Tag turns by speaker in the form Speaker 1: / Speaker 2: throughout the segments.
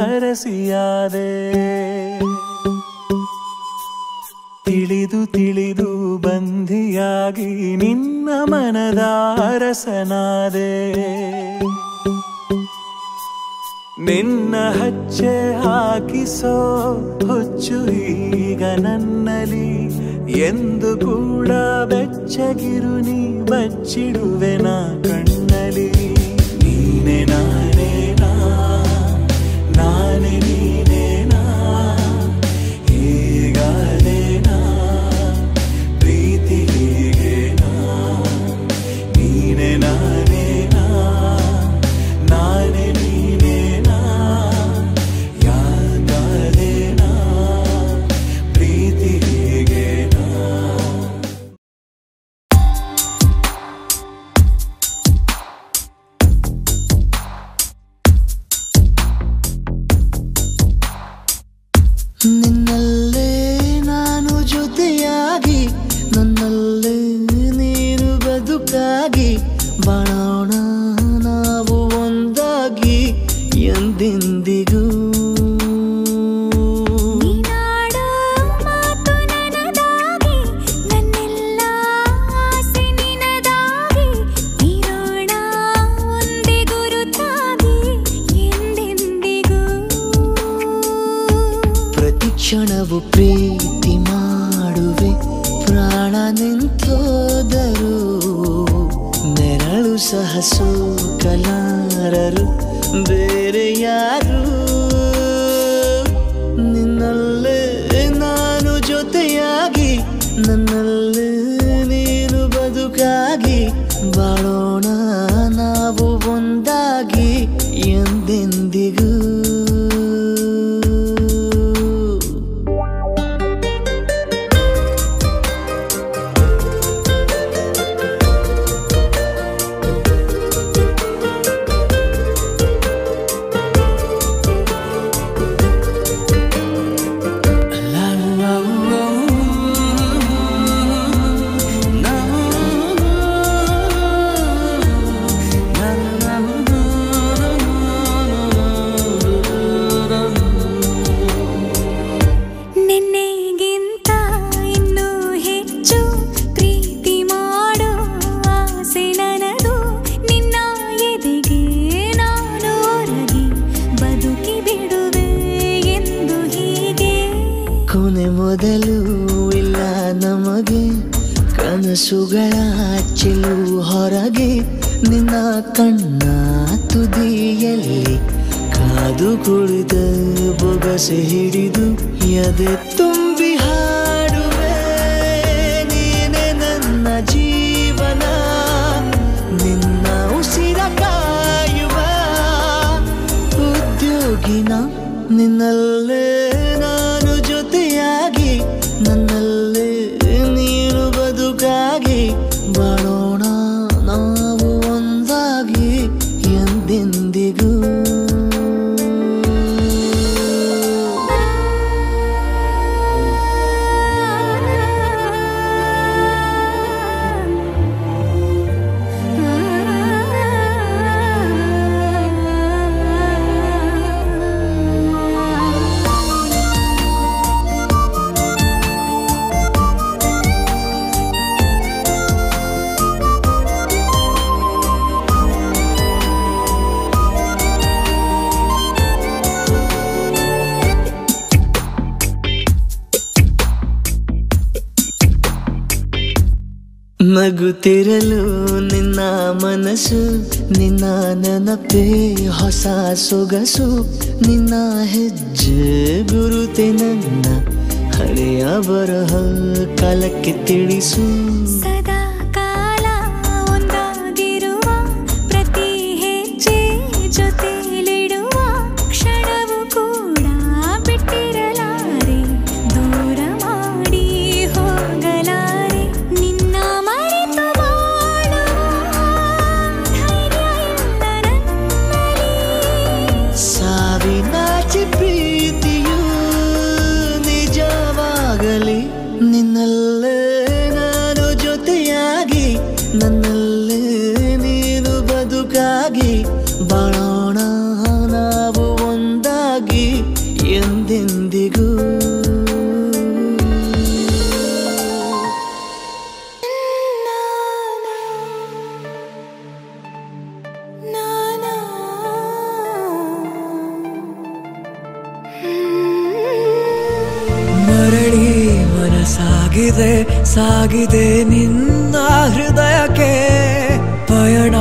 Speaker 1: ಅರಸಿಯಾದೆ. ತಿಳಿದು ತಿಳಿದು ಬಂಧಿಯಾಗಿ ನಿನ್ನ ಮನದ ಅರಸನಾದೆ. ನಿನ್ನ ಹಚ್ಚೆ ಹಾಕಿಸೋ ಹುಚ್ಚು ಈಗ ನನ್ನಲ್ಲಿ ಎಂದು ಕೂಡ ಬೆಚ್ಚಗಿರು ನೀ ಬಚ್ಚಿಡುವೆ ನಾ ಕಣ್ಣಲ್ಲಿ. ನೀನೆ ನಾನೇನಾ ನಾನೇ ನೀನೇನಾ ಹೀಗಾದೇನಾ ಪ್ರೀತಿ ಹೀಗೇನಾ. ನೀನೆ ನಾನೇನಾ ನಾನೇ ನೀನೇನಾ ಯಾಕಾದೇನಾ ಪ್ರೀತಿ ಹೀಗೇನಾ.
Speaker 2: ನಿನ್ನಲ್ಲೇ ನಾನು ಜೊತೆಯಾಗಿ ನನ್ನಲ್ಲೇ ನೀನು ಬದುಕಾಗಿ ಬಾಳೋಣ ನಾವು ಒಂದಾಗಿ ಎಂದೆಂದಿಗೂ. ಕ್ಷಣವು ಪ್ರೀತಿ ಮಾಡುವೆ ಪ್ರಾಣ ನಿಂತೋದರು ನೆರಳು ಸಹ ಸೋಕಲಾರರು ಬೇರೆ ಯಾರು. ನಿನ್ನಲ್ಲೇ ನಾನು ಜೊತೆಯಾಗಿ ನನ್ನಲ್ಲೇ ನೀನು ಬದುಕಾಗಿ ಬಾಳೋಣ ನಾವು ಒಂದಾಗಿ ಎಂದೆಂದಿಗೂ. ಮೊದಲು ಇಲ್ಲ ನಮಗೆ ಕನಸುಗಳ ಚೆಲು ಹೊರಗೆ ನಿನ್ನ ಕಣ್ಣ ತುದಿಯಲ್ಲಿ ಕಾದು ಕುಳಿತ ಬೊಗಸೆ ಹಿಡಿದು ಎದೆ ತುಂಬಿ ಹಾಡುವೆ ನೀನೆ ನನ್ನ ಜೀವನ ನಿನ್ನ ಉಸಿರ ಕಾಯುವ ಉದ್ಯೋಗಿನ ನಿನ್ನಲ್ಲೇ ನಾನು ಜೊತೆಯಾಗಿ ನನ್ನಲ್ಲೇ ನೀನು ಬದುಕಾಗಿ ಬಾಳೋಣ ನಾವು ಒಂದಾಗಿ ಎಂದೆಂದಿಗೂ. ನಗುತ್ತಿರಲು ನಿನ್ನ ಮನಸ್ಸು ನಿನ್ನ ನೆನಪೇ ಹೊಸ ಸೊಗಸು ನಿನ್ನ ಹೆಜ್ಜೆ ಗುರುತೆ ನನ್ನ ಹಳೆಯ ಬರಹ ಕಾಲಕ್ಕೆ ತಿಳಿಸು.
Speaker 3: ಸದಾ ಕಾಲ ಒಂದಾಗಿರುವ ಪ್ರತಿ ಹೆಜ್ಜೆ ಜೊತೆಲಿಡುವ ಕ್ಷಣವು ಕೂಡ ಬಿಟ್ಟಿರಲಾರೆ ದೂರ ಮಾಡಿ ಹೋಗಲಾರೆ ನಿನ್ನ ಮರೆತು ಬಾಳುವ ಧೈರ್ಯ ಇಲ್ಲ ನನ್ನಲ್ಲಿ.
Speaker 2: ಸಾವಿನಾಚೆ ಪ್ರೀತಿಯು ನಿಜವಾಗಲಿ ನಿನ್ನಲ್ಲೇ ನಾನು ಜೊತೆ ಮರಳಿ ಮನಸಾಗಿದೆ ಸಾಗಿದೆ ನಿನ್ನ ಹೃದಯಕ್ಕೆ ಪಯಣ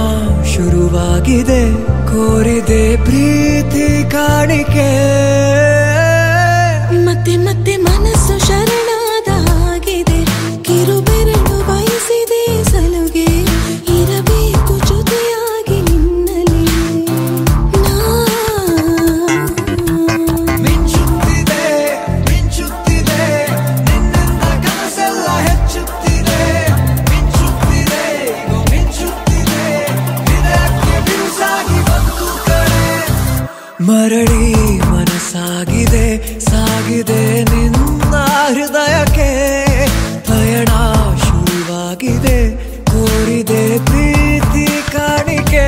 Speaker 2: ಶುರುವಾಗಿದೆ ಕೋರಿದೆ ಪ್ರೀತಿ ಕಾಣಿಕೆ
Speaker 3: ಮತ್ತೆ ಮತ್ತೆ ಮನಸ್ಸು ಶರಣಾದ ಹಾಗಿದೆ ಕಿರುಬೆರಳು ಬಯಸಿದೆ ಸಲುಗೆ ಇರಬೇಕು ಜೊತೆಯಾಗಿ ನಿನ್ನಲ್ಲಿ
Speaker 2: ಮಿಂಚುತ್ತಿದೆ ಮಿಂಚುತ್ತಿದೆ ನಿನ್ನಿಂದ ಕನಸೆಲ್ಲ ಹೆಚ್ಚುತ್ತಿದೆ ಮಿಂಚುತ್ತಿದೆ ಮಿಂಚುತ್ತಿದೆ ಇದಕ್ಕೆ ಬಿರುಸಾಗಿ ಬಂತು ಕಡೆ ಮರಳಿ ಮನಸಾಗಿದೆ ಸಾಗಿದೆ ನಿನ್ನ ಹೃದಯಕ್ಕೆ ಪಯಣ ಶುರುವಾಗಿದೆ ಕೋರಿದೆ ಪ್ರೀತಿ ಕಾಣಿಕೆ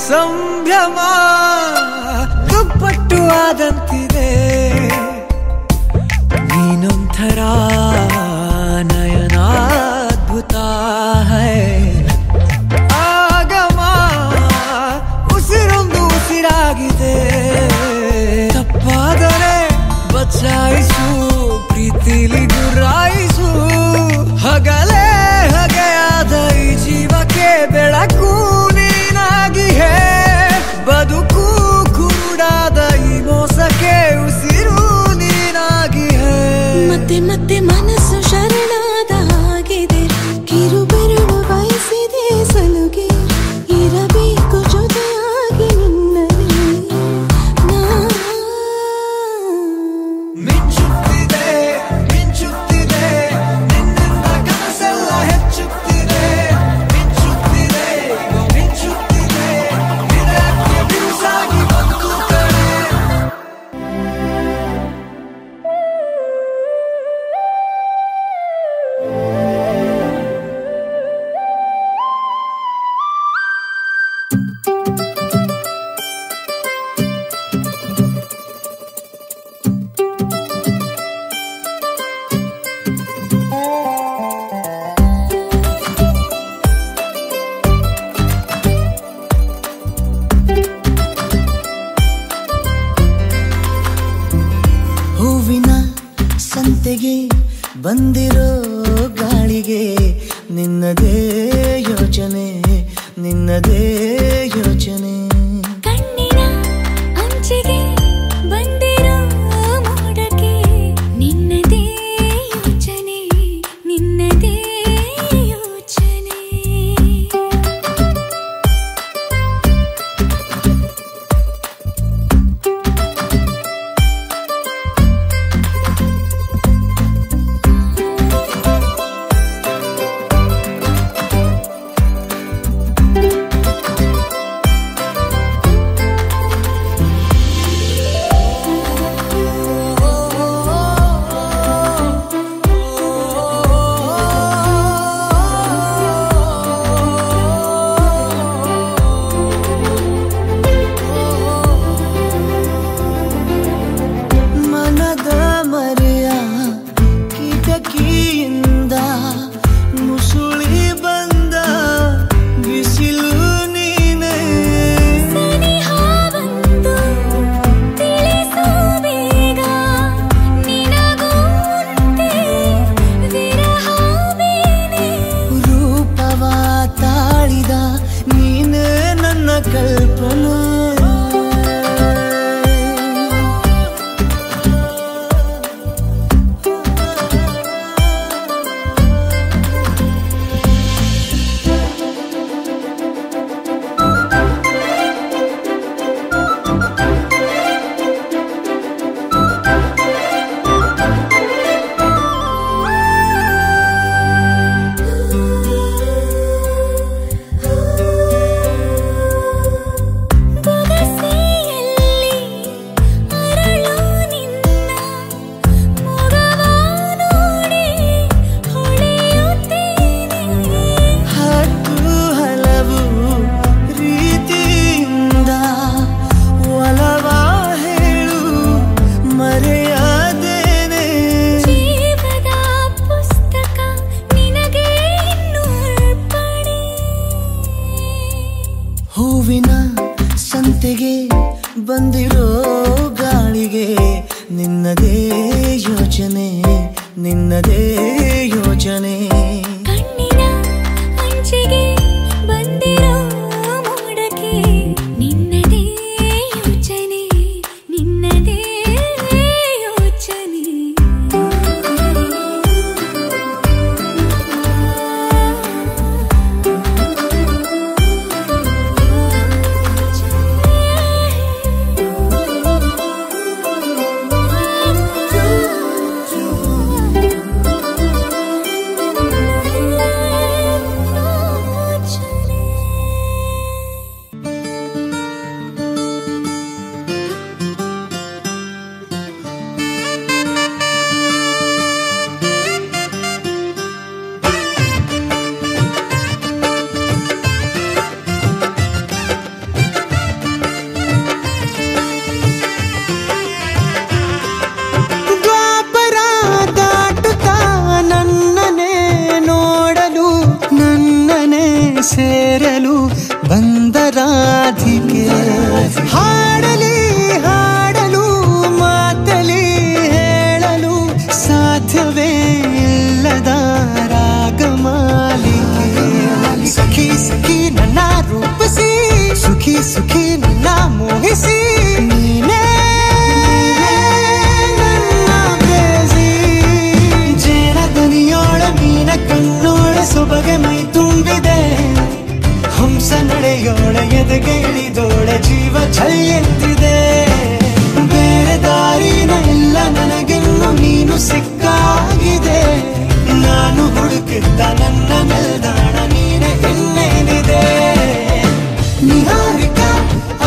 Speaker 2: ಸಂಭ್ರಮ ದುಪ್ಪಟ್ಟು ಆದಂತಿದೆ ನೀನೊಂಥರ ನಯನಾದ್ಭುತ ಹೈ ಆಗಮ ಉಸಿರೊಂದು ಉಸಿರಾಗಿದೆ ತಪ್ಪಾದರೆ ಬಚಾಯಿಸು ಪ್ರೀತಿಲಿ ಗುರಾಯಿಸು ಹಗಲೇ ಹಗೆಯಾದ ಈ ಜೀವಕ್ಕೆ ಬೆಳಕು ಬದುಕು ಕುರುಡಾದ ಈ ಮೋಸಕ್ಕೆ ಉಸಿರು ನೀನಾಗಿ
Speaker 3: ಮತ್ತೆ ಮತ್ತೆ ಮನಸ್ಸು ಶರಣಾದ ಹಾಗಿದೆ ಕಿರುಬೆರಳು ಬಯಸಿದೆ ಸಲುಗೆ ಇರಬೇಕು ಜೊತೆಯಾಗಿ ನಿನ್ನಲ್ಲಿ
Speaker 2: ಮಿಂಚುತ್ತಿದೆ ಮಿಂಚುತ್ತಿದೆ ನಿನ್ನಿಂದ ಕನಸೆಲ್ಲ ಹೆಚ್ಚುತ್ತಿದೆ ಮಿಂಚುತ್ತಿದೆ ಮಿಂಚುತ್ತಿದೆ ಇದಕ್ಕೆ ಬಿರುಸಾಗಿ ಬಂತು ಕಡೆ ಹೂವಿನ ಸಂತೆಗೆ ಬಂದಿರೋ ಗಾಳಿಗೆ ನಿನ್ನದೇ ಯೋಚನೆ ನಿನ್ನದೇ ಯೋಚನೆ
Speaker 3: ಕಣ್ಣಿನ ಅಂಚಿಗೆ ಬಂದಿರೋ ಮೋಡಕ್ಕೆ ನಿನ್ನದೇ ಯೋಚನೆ ನಿನ್ನದೇ ಯೋಚನೆ
Speaker 2: ಮನದ ಮರೆಯ ಕಿಟಕಿಯಿಂದ ಮುಸುಳಿ ಬಂದ ಬಿಸಿಲು ನೀನೇ
Speaker 3: ಸನಿಹ ಬಂದು ತಿಳಿಸು ಬೇಗ ನಿನಗುಂಟೆ ವಿರಹ ಬೇನೆ
Speaker 2: ರೂಪವ ತಾಳಿದ ನೀನೇ ನನ್ನ ಕಲ್ಪನೆ ಬಂದಿರೋ ಗಾಳಿಗೆ ನಿನ್ನದೇ ಯೋಚನೆ ನಿನ್ನದೇ ಯೋಚನೆ
Speaker 3: ಕಣ್ಣಿನ ಅಂಚಿಗೆ ಬಂದಿರೋ ಮೋಡಕ್ಕೆ ನಿನ್ನದೇ ಯೋಚನೆ ನಿನ್ನದೇ ಯೋಚನೆ
Speaker 2: ದ್ವಾಪರ ದಾಟುತ್ತಾ ನನ್ನನೇ ನೋಡಲು ನನ್ನನೇ ಸೇರಲು ಬಂದ ರಾಧಿಕೆ ಹಾಡಲಿ ಹಾಡಲು ಮಾತಲಿ ಹೇಳಲು ಸಾಧ್ಯವೇ ಇಲ್ಲದ ರಾಗಮಾಲಿಕೆ ಸಖಿ ಸಖಿ ನನ್ನ ರೂಪಿಸಿ ಸುಖಿ ಸುಖಿ ನನ್ನ ಮೋಹಿಸಿ ನೀನೇ ನನ್ನ ಪ್ರೇಯಸಿ. ಜೇನ ದನಿಯೋಳ ಮೀನ ಕಣ್ಣೋಳ ಸೊಬಗೆ ಮೈ ತುಂಬಿದೆ ಹಂಸ ನಡೆಯೋಳ ಎದೆಗೆ ಇಳಿದೋಳ ಜೀವ ಛಲ್ ಎಂದಿದೆ ಬೇರೆ ದಾರಿನ ಇಲ್ಲ ನನಗಿನ್ನು ನೀನು ಸಿಕ್ಕಾಗಿದೆ ನಾನು ಹುಡುಕಿದ್ದ ನನ್ನ ನಿಲ್ದಾಣ ನೀನೆ ಇನ್ನೇನಿದೆ ನಿಹಾರಿಕ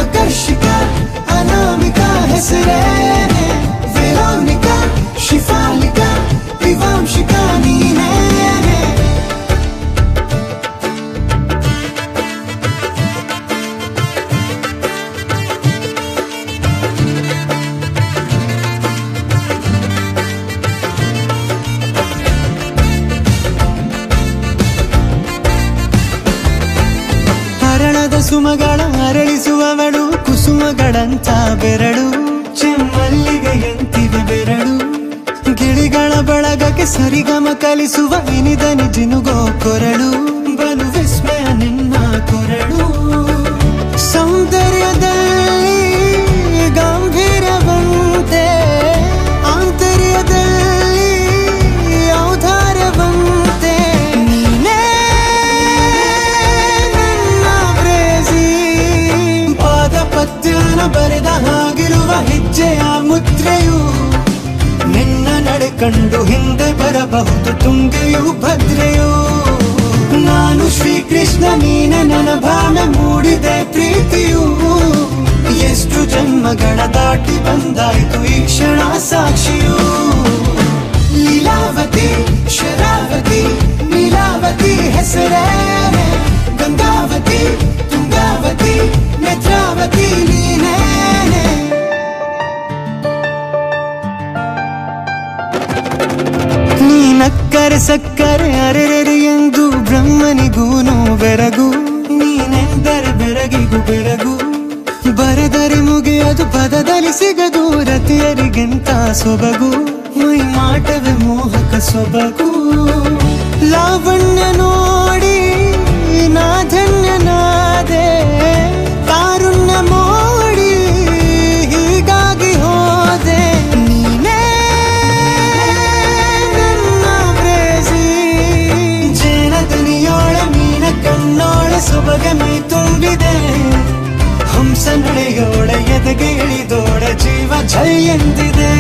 Speaker 2: ಆಕರ್ಷಿಕ ಅನಾಮಿಕ ಹೆಸರೇನೆ ವೆರೋನಿಕಾ ಶಿಫಾಲಿಕ ವಿವಾಂಶಿಕ ನೀನೇನೆ ಹರಣದ ಸುಮಗಳ ಅರಳಿಸುವವಳು ಕುಸುಮಗಳಂತ ಬೆರಳು ಚೆಮ್ಮಲ್ಲಿಗೆಯಂತಿವೆ ಬೆರಳು ಗಿಳಿಗಳ ಬಳಗಕ್ಕೆ ಸರಿಗಮ ಕಲಿಸುವ ಇನಿದನಿ ಜಿನುಗೋ ಕೊರಳು ಬಲು ವಿಸ್ಮಯ ನಿನ್ನ ಕೊರಳು ಸೌಂದರ್ಯದಲ್ಲಿ ಗಾಂಭೀರ್ಯವಂತೆ ಆಂತರ್ಯದಲ್ಲಿ ಔದಾರ್ಯವಂತೆ ನೀನೇ ನನ್ನ ಪ್ರೇಯಸಿ ಪಾದ ಪದ್ಯನ ಬರೆದ ಹಾಗಿರುವ ಹೆಜ್ಜೆಯ ಮುದ್ರೆಯು ನಿನ್ನ ನಡೆ ಕಂಡು ಹಿಂದೆ ಬರಬಹುದು ತುಂಗೆಯು ಭದ್ರೆಯು ನಾನು ಶ್ರೀಕೃಷ್ಣ ನೀನೆ ನನ್ನ ಭಾವನೆ ಮೂಡಿದೆ ಪ್ರೀತಿಯು ಎಷ್ಟು ಜನ್ಮಗಳ ದಾಟಿ ಬಂದಾಯ್ತು ಈ ಕ್ಷಣ ಸಾಕ್ಷಿಯು ಲೀಲಾವತಿ ಶರಾವತಿ ನೀಲಾವತಿ ಹೆಸರೇನೆ ಗಂಗಾವತಿ ತುಂಗಾವತಿ ನೇತ್ರಾವತಿ ನೀನೇನೆ ನೀನಕ್ಕರೆ ಸಕ್ಕರೆ ಅರೆರೆರೆ ಎಂದು ಬ್ರಹ್ಮನಿಗೂನು ಬೆರಗು ನೀನೆಂದರೆ ಬೆರಗಿಗೂ ಬೆರಗು ಬರೆದರೆ ಮುಗಿಯದು ಪದದಲ್ಲಿ ಸಿಗದು ರತಿಯರಿಗೆಂತ ಸೊಬಗು ಮೈ ಮಾಟವೇ ಮೋಹಕ ಸೊಬಗು ಲಾವಣ್ಯ ನೋಡಿ ನಾ ಧನ್ಯನಾದೆ ಕಾರುಣ್ಯ ಮೋಡಿ ಹೀಗಾಗಿ ಹೋದೆ ನೀನೇ ನನ್ನ ಪ್ರೇಯಸಿ ಜೇನ ದನಿಯೋಳ ಮೀನ ಕಣ್ಣೋಳ ಸೊಬಗೆ ಮೈ ತುಂಬಿದೆ ಹಂಸ ನಡೆಯೋಳ ಎದೆಗೆ ಇಳಿದೋಳ ಜೀವ ಛಲ್ ಎಂದಿದೆ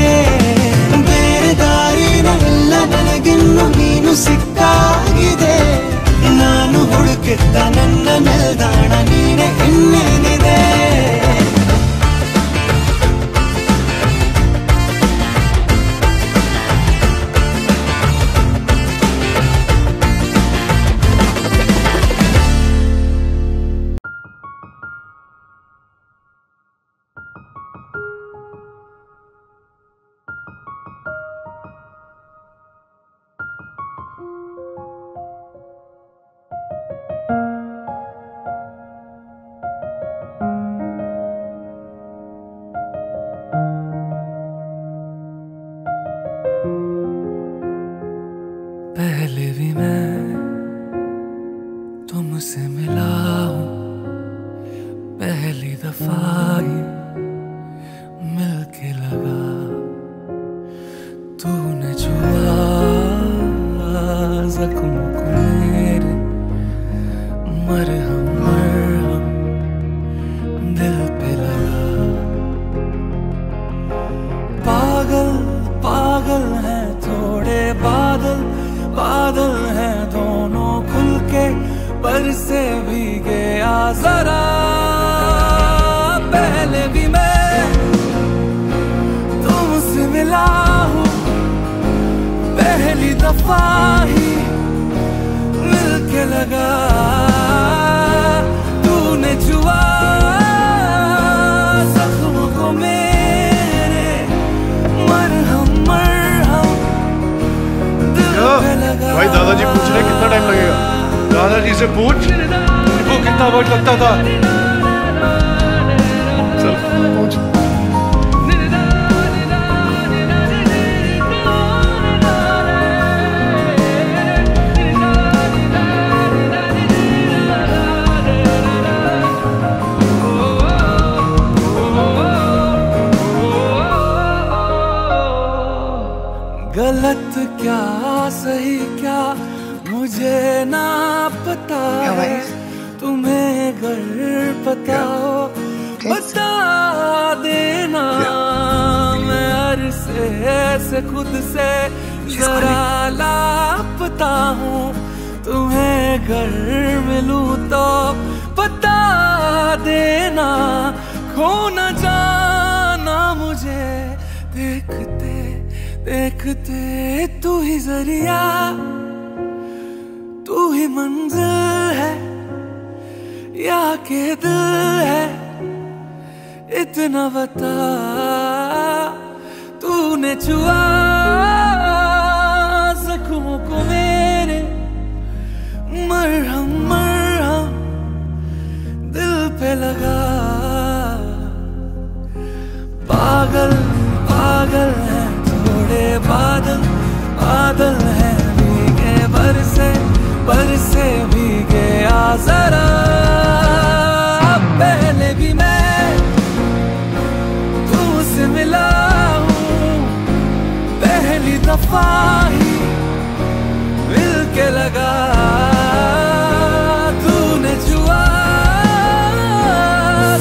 Speaker 2: ಬೇರೆ ದಾರಿನ ಇಲ್ಲ ನನಗಿನ್ನು ನೀನು ಸಿಕ್ಕಾಗಿದೆ ನಾನು ಹುಡುಕಿದ್ದ ನನ್ನ ನಿಲ್ದಾಣ ನೀನೆ ಇನ್ನೇನಿದೆ
Speaker 1: तुमसे मिला हूँ पहली दफा ही मिलके लगा, तूने छुआ जख्म को मेरे, मरहम मरहम दिल पे लगा। पागल पागल हैं थोड़े बादल, बादल हैं दोनों खुल के, पर से भीगे आ जरा। पहले भी मैं तुमसे मिला हूँ पहली दफा ही मिलके लगा, तूने छुआ जख्म को मेरे, मरहम मरहम दिल पे लगा।
Speaker 4: भाई दादाजी पूछ रहे कितना टाइम लगेगा? दादाजी से पूछ तुमको कितना वक्त लगता था। चल पूछ।
Speaker 1: गलत क्या सही क्या मुझे ना पता है, तुम्हें अगर पता हो बता देना। मैं अरसे से खुद से जरा लापता हूँ, तुम्हें अगर मिलूं तो बता देना। खो न जाना मुझे देखते देखते, तू ही जरिया तू ही मंजिल है या के दिल है, इतना बता। तूने छुआ जख्मों को मेरे, मरहम मरहम दिल पे लगा। पागल पागल है थोड़े बादल, बादल है भीगे बरसे भीगे आ जरा। पहले भी मैं तुमसे मिला हूँ पहली दफा ही मिलके लगा, तूने छुआ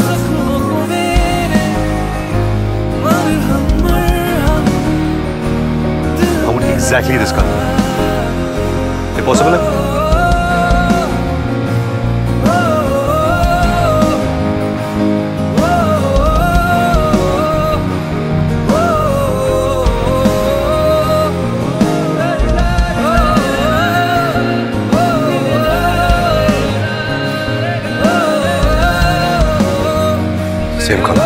Speaker 1: जख्मों को मेरे, मरहम मरहम दिल पे लगा।
Speaker 4: Exactly this color. Is it possible? Same color.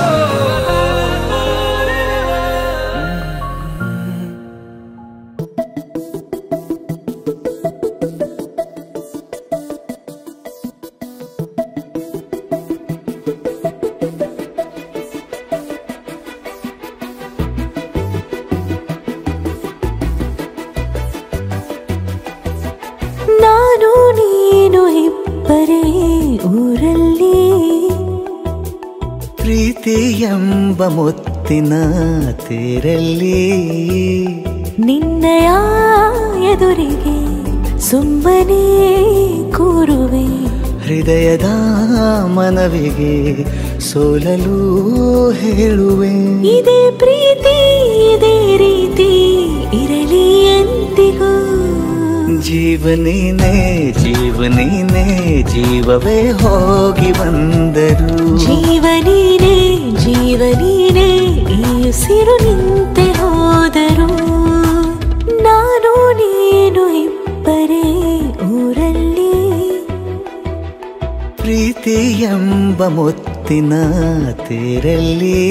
Speaker 3: ನಾನು ನೀನು ಇಬ್ಬರೇ ಊರಲ್ಲಿ,
Speaker 2: ಪ್ರೀತಿ ಎಂಬ ಮುತ್ತಿನ ತೇರಲ್ಲಿ,
Speaker 3: ನಿನ್ನಯ ಎದುರಿಗೆ ಸುಮ್ಮನೆ ಕೂರುವೆ,
Speaker 2: ಹೃದಯದ ಮನವಿಗೆ ಸೋಲಲು ಹೇಳುವೆ.
Speaker 3: ಇದೇ ಪ್ರೀತಿ ಇದೇ ರೀತಿ ಇರಲಿ ಎಂದಿಗೂ.
Speaker 2: ಜೀವನೇನೆ ಜೀವನೇನೆ ಜೀವವೇ ಹೋಗಿ ಬಂದರು,
Speaker 3: ಜೀವನೀನೇ ಜೀವನೀನೇ ಈ ಉಸಿರು ನಿಂತೆ ಹೋದರು. ನಾನು ನೀನು ಇಬ್ಬರೇ ಊರಲ್ಲಿ,
Speaker 2: ಪ್ರೀತಿ ಎಂಬ ಮುತ್ತಿನ ತೇರಲ್ಲಿ.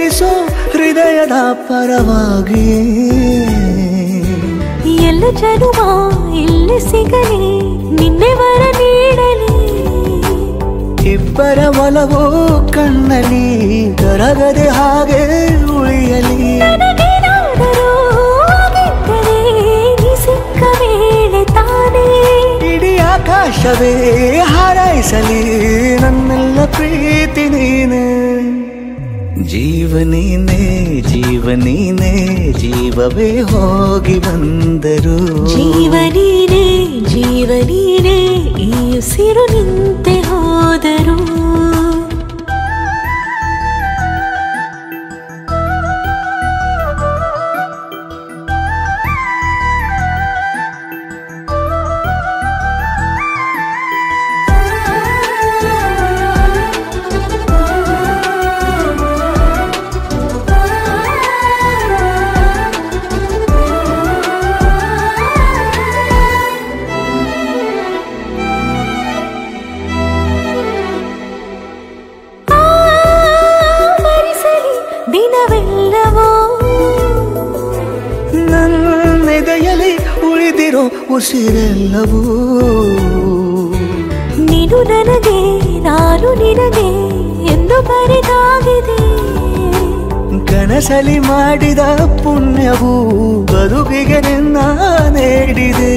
Speaker 2: ಹರಿಸೋ ಹೃದಯದ ಪರವಾಗಿ
Speaker 3: ಎಲ್ಲ ಜನುಮ ಇಲ್ಲಿ ಸಿಗಲಿ ನಿನ್ನೆ ವರ ನೀಡಲಿ
Speaker 2: ಇಬ್ಬರ ಒಲವು ಕಣ್ಣಲ್ಲಿ ಕರಗದೆ ಹಾಗೆ ಉಳಿಯಲಿ
Speaker 3: ಸಿಕ್ಕ ವೇಳೆ ತಾನೇ
Speaker 2: ಇಡೀ ಆಕಾಶವೇ ಹಾರೈಸಲಿ ನನ್ನೆಲ್ಲ ಪ್ರೀತಿ ನೀನೆ ಜೀವನೀನೇ ಜೀವನೀನೇ ಜೀವವೇ ಹೋಗಿ ಬಂದರು
Speaker 3: ಜೀವನೀನೇ ಜೀವನೀನೇ ಈ ಉಸಿರು ನಿಂತೆ ಹೋದರು
Speaker 2: ನನ್ನೆದೆಯಲ್ಲಿ ಉಳಿದಿರೋ ಉಸಿರೆಲ್ಲವೂ
Speaker 3: ನೀನು ನನಗೆ ನಾನು ನಿನಗೆ ಎಂದು ಬರೆದಾಗಿದೆ
Speaker 2: ಕನಸಲಿ ಮಾಡಿದ ಪುಣ್ಯವು ಬದುಕಿಗೆ ನಿನ್ನ ನೀಡಿದೆ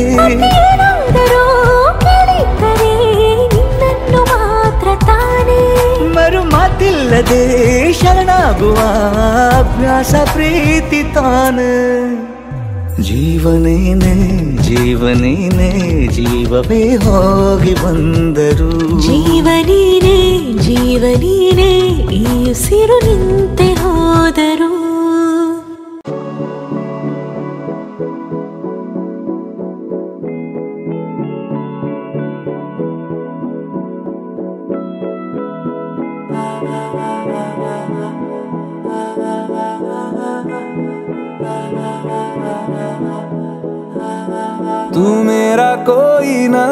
Speaker 3: ನಿನ್ನನ್ನು ಮಾತ್ರ ತಾನೇ
Speaker 2: ಮರು ಮಾತಿಲ್ಲದೆ ಶರಣಾಗುವ ಅಭ್ಯಾಸ ಪ್ರೀತಿ ತಾನೆ ಜೀವನೇನೆ ಜೀವನೇನೆ ಜೀವವೇ ಹೋಗಿ ಬಂದರು
Speaker 3: ಜೀವನೀನೇ ಜೀವನೀನೇ ಈ ಉಸಿರು ನಿಂತೆ ಹೋದರು
Speaker 1: तू मेरा कोई ना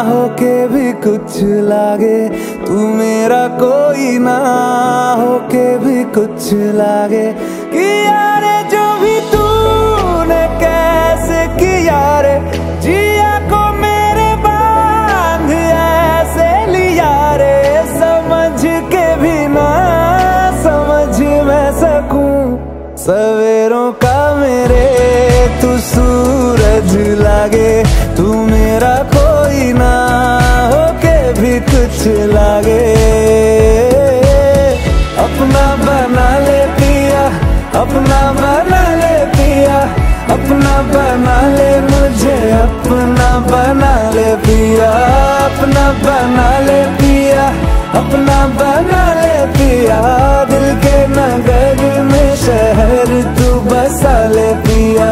Speaker 1: होके भी कुछ लागे तू मेरा कोई ना होके भी कुछ लागे किया रे जो भी तूने कैसे किया रे जिया को मेरे बांध ऐसे लिया रे समझ के भी ना समझ मैं सकूं सवेरों का मेरे तू सूरज लागे तू मेरा कोई ना होके भी कुछ लागे अपना बना ले पिया अपना बना ले पिया अपना बना ले मुझे अपना बना ले पिया अपना बना ले पिया अपना बना ले पिया दिल के नगर में शहर तू बसा ले पिया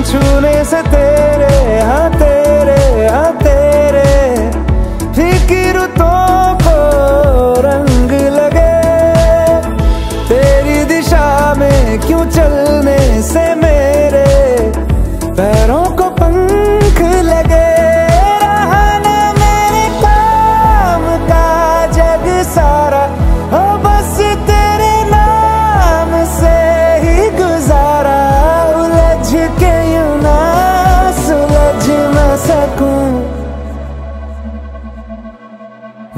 Speaker 1: छूने से तेरे हाँ तेरे फिक्रों को रंग लगे तेरी दिशा में क्यों चलने से मेरे पैरों को पंख लगे रहा ना मेरे काम का जग सारा हो बस तेरे नाम से ही गुजारा उलझ के यूं ना सुलझ न सकूं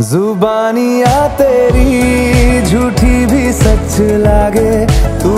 Speaker 1: जुबानियाँ तेरी झूठी भी सच लागे तू